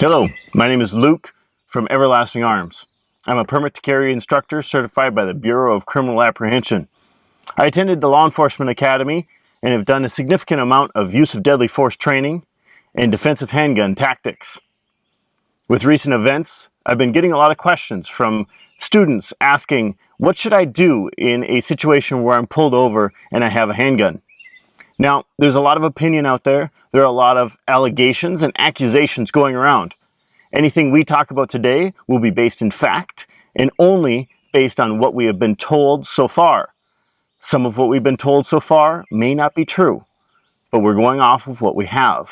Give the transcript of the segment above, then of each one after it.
Hello, my name is Luke from Everlasting Arms. I'm a permit to carry instructor certified by the Bureau of Criminal Apprehension. I attended the Law Enforcement Academy and have done a significant amount of use of deadly force training and defensive handgun tactics. With recent events, I've been getting a lot of questions from students asking, what should I do in a situation where I'm pulled over and I have a handgun? Now, there's a lot of opinion out there. There are a lot of allegations and accusations going around. Anything we talk about today will be based in fact and only based on what we have been told so far. Some of what we've been told so far may not be true, but we're going off of what we have.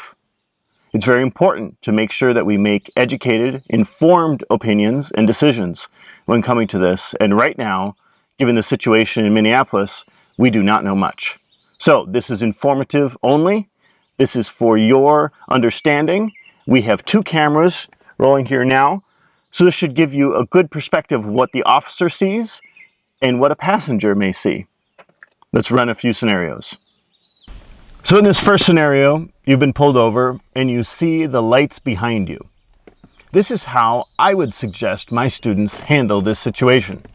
It's very important to make sure that we make educated, informed opinions and decisions when coming to this. And right now, given the situation in Minneapolis, we do not know much. So this is informative only. This is for your understanding. We have 2 cameras rolling here now. So this should give you a good perspective of what the officer sees and what a passenger may see. Let's run a few scenarios. So in this first scenario, you've been pulled over and you see the lights behind you. This is how I would suggest my students handle this situation.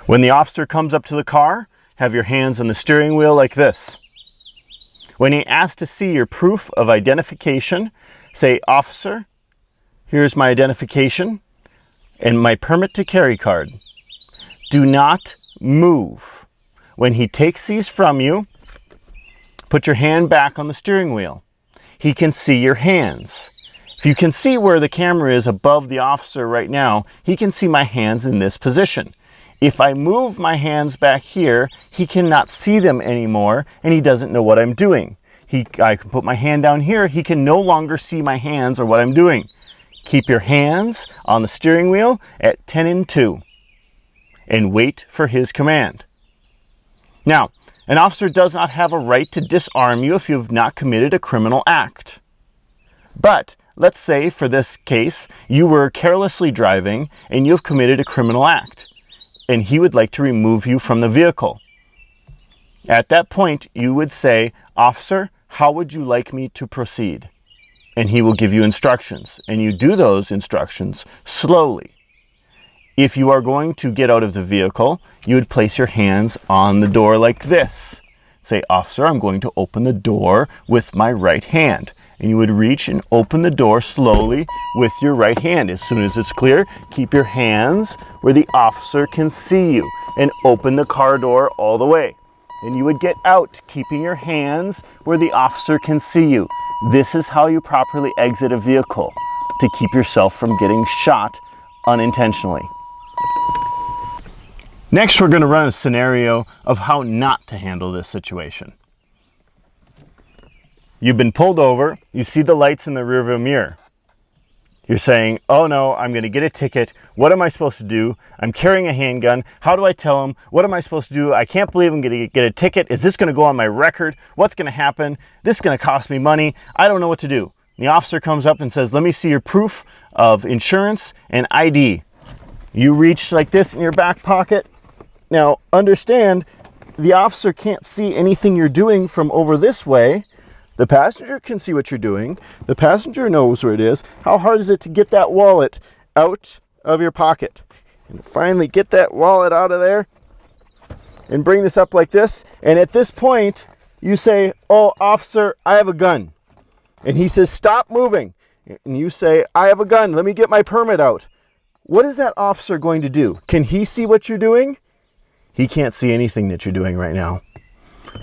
When the officer comes up to the car, have your hands on the steering wheel like this. When he asks to see your proof of identification, say, "Officer, here's my identification and my permit to carry card." Do not move. When he takes these from you, put your hand back on the steering wheel. He can see your hands. If you can see where the camera is above the officer right now, he can see my hands in this position. If I move my hands back here, he cannot see them anymore and he doesn't know what I'm doing. I can put my hand down here, he can no longer see my hands or what I'm doing. Keep your hands on the steering wheel at 10 and 2 and wait for his command. Now, an officer does not have a right to disarm you if you have not committed a criminal act. But let's say for this case, you were carelessly driving and you have committed a criminal act, and he would like to remove you from the vehicle. At that point, you would say, "Officer, how would you like me to proceed?" And he will give you instructions, and you do those instructions slowly. If you are going to get out of the vehicle, you would place your hands on the door like this. Say, "Officer, I'm going to open the door with my right hand." And you would reach and open the door slowly with your right hand. As soon as it's clear, keep your hands where the officer can see you and open the car door all the way. And you would get out, keeping your hands where the officer can see you. This is how you properly exit a vehicle to keep yourself from getting shot unintentionally. Next, we're going to run a scenario of how not to handle this situation. You've been pulled over, you see the lights in the rearview mirror. You're saying, "Oh no, I'm going to get a ticket. What am I supposed to do? I'm carrying a handgun. How do I tell him? What am I supposed to do? I can't believe I'm going to get a ticket. Is this going to go on my record? What's going to happen? This is going to cost me money. I don't know what to do." And the officer comes up and says, "Let me see your proof of insurance and ID." You reach like this in your back pocket. Now, understand, the officer can't see anything you're doing from over this way. The passenger can see what you're doing. The passenger knows where it is. How hard is it to get that wallet out of your pocket? And finally get that wallet out of there and bring this up like this. And at this point, you say, "Oh, officer, I have a gun." And he says, "Stop moving." And you say, "I have a gun. Let me get my permit out." What is that officer going to do? Can he see what you're doing? He can't see anything that you're doing right now.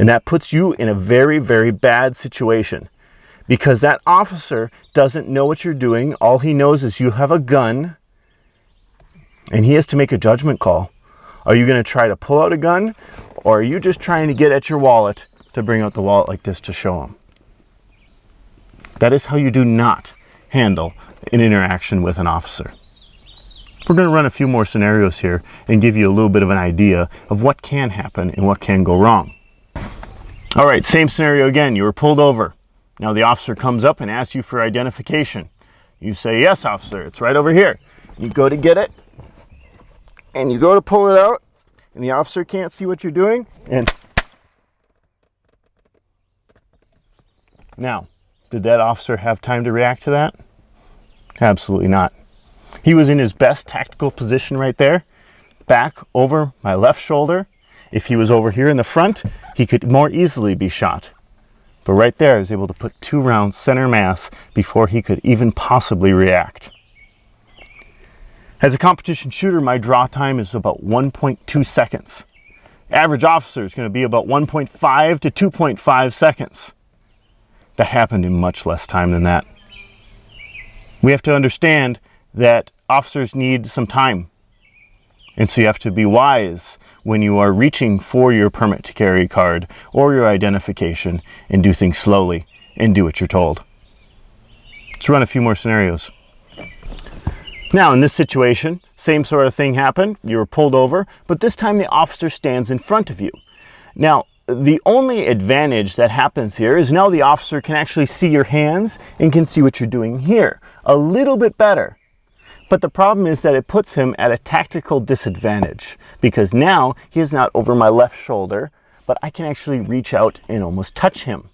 And that puts you in a very, very bad situation because that officer doesn't know what you're doing. All he knows is you have a gun and he has to make a judgment call. Are you going to try to pull out a gun, or are you just trying to get at your wallet to bring out the wallet like this to show him? That is how you do not handle an interaction with an officer. We're going to run a few more scenarios here and give you a little bit of an idea of what can happen and what can go wrong. All right, same scenario again. You were pulled over. Now the officer comes up and asks you for identification. You say, "Yes, officer, it's right over here." You go to get it, and you go to pull it out, and the officer can't see what you're doing. And now, Did that officer have time to react to that? Absolutely not. He was in his best tactical position right there, back over my left shoulder. If he was over here in the front, he could more easily be shot. But right there, I was able to put 2 rounds center mass before he could even possibly react. As a competition shooter, my draw time is about 1.2 seconds. Average officer is going to be about 1.5 to 2.5 seconds. That happened in much less time than that. We have to understand that officers need some time. And so you have to be wise when you are reaching for your permit to carry card or your identification, and do things slowly and do what you're told. Let's run a few more scenarios. Now, in this situation, same sort of thing happened. You were pulled over, but this time the officer stands in front of you. Now, the only advantage that happens here is now the officer can actually see your hands and can see what you're doing here a little bit better. But the problem is that it puts him at a tactical disadvantage, because now he is not over my left shoulder, but I can actually reach out and almost touch him.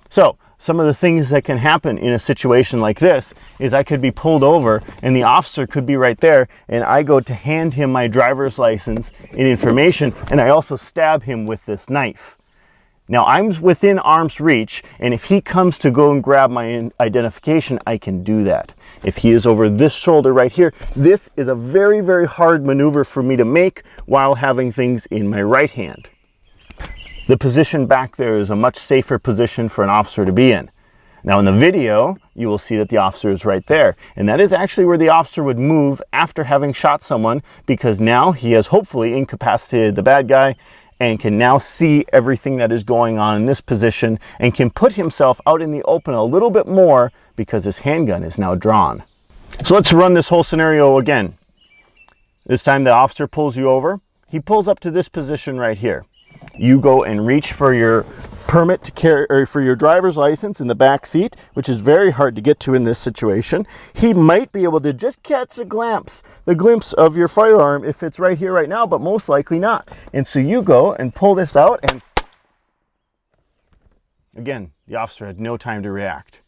So some of the things that can happen in a situation like this is I could be pulled over and the officer could be right there, and I go to hand him my driver's license and information, and I also stab him with this knife. Now I'm within arm's reach, and if he comes to go and grab my identification, I can do that. If he is over this shoulder right here, this is a very, very hard maneuver for me to make while having things in my right hand. The position back there is a much safer position for an officer to be in. Now in the video, you will see that the officer is right there, and that is actually where the officer would move after having shot someone, because now he has hopefully incapacitated the bad guy and can now see everything that is going on in this position and can put himself out in the open a little bit more because his handgun is now drawn. So let's run this whole scenario again. This time the officer pulls you over. He pulls up to this position right here. You go and reach for your permit to carry, or for your driver's license in the back seat, which is very hard to get to in this situation. He might be able to just catch a glimpse of your firearm if it's right here right now, but most likely not. And so you go and pull this out, and again, the officer had no time to react.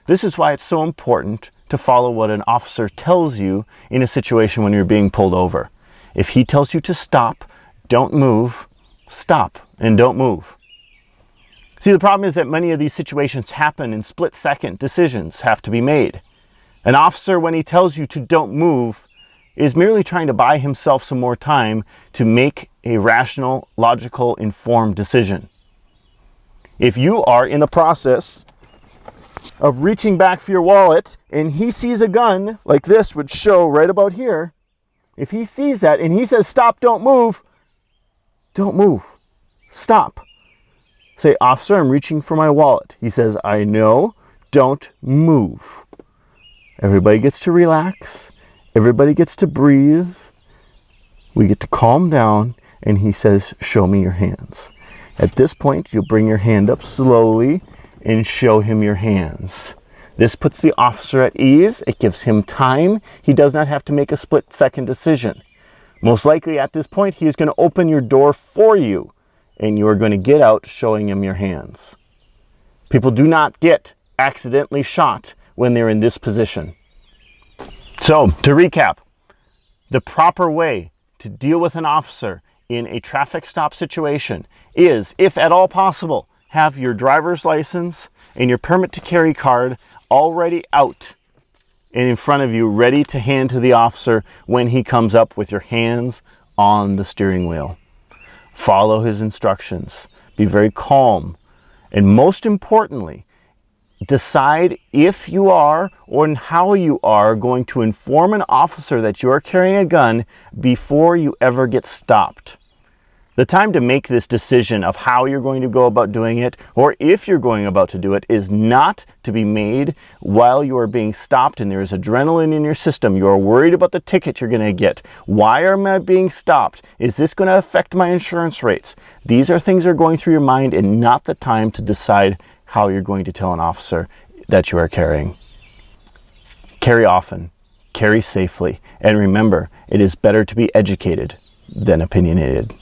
This is why it's so important to follow what an officer tells you in a situation when you're being pulled over. If he tells you to stop, don't move, stop and don't move. See, the problem is that many of these situations happen in split-second decisions have to be made. An officer, when he tells you to don't move, is merely trying to buy himself some more time to make a rational, logical, informed decision. If you are in the process of reaching back for your wallet and he sees a gun like this would show right about here, if he sees that and he says, stop, don't move, stop. Say, officer, I'm reaching for my wallet. He says, I know, don't move. Everybody gets to relax. Everybody gets to breathe. We get to calm down, and he says, show me your hands. At this point, you'll bring your hand up slowly and show him your hands. This puts the officer at ease. It gives him time. He does not have to make a split-second decision. Most likely at this point, he is going to open your door for you, and you are going to get out showing him your hands. People do not get accidentally shot when they're in this position. So, to recap, the proper way to deal with an officer in a traffic stop situation is, if at all possible, have your driver's license and your permit to carry card already out and in front of you, ready to hand to the officer when he comes up with your hands on the steering wheel. Follow his instructions. Be very calm. And most importantly, decide if you are or how you are going to inform an officer that you are carrying a gun before you ever get stopped. The time to make this decision of how you're going to go about doing it, or if you're going about to do it, is not to be made while you are being stopped and there is adrenaline in your system. You are worried about the ticket you're going to get. Why am I being stopped? Is this going to affect my insurance rates? These are things that are going through your mind, and not the time to decide how you're going to tell an officer that you are carrying. Carry often, carry safely, and remember, it is better to be educated than opinionated.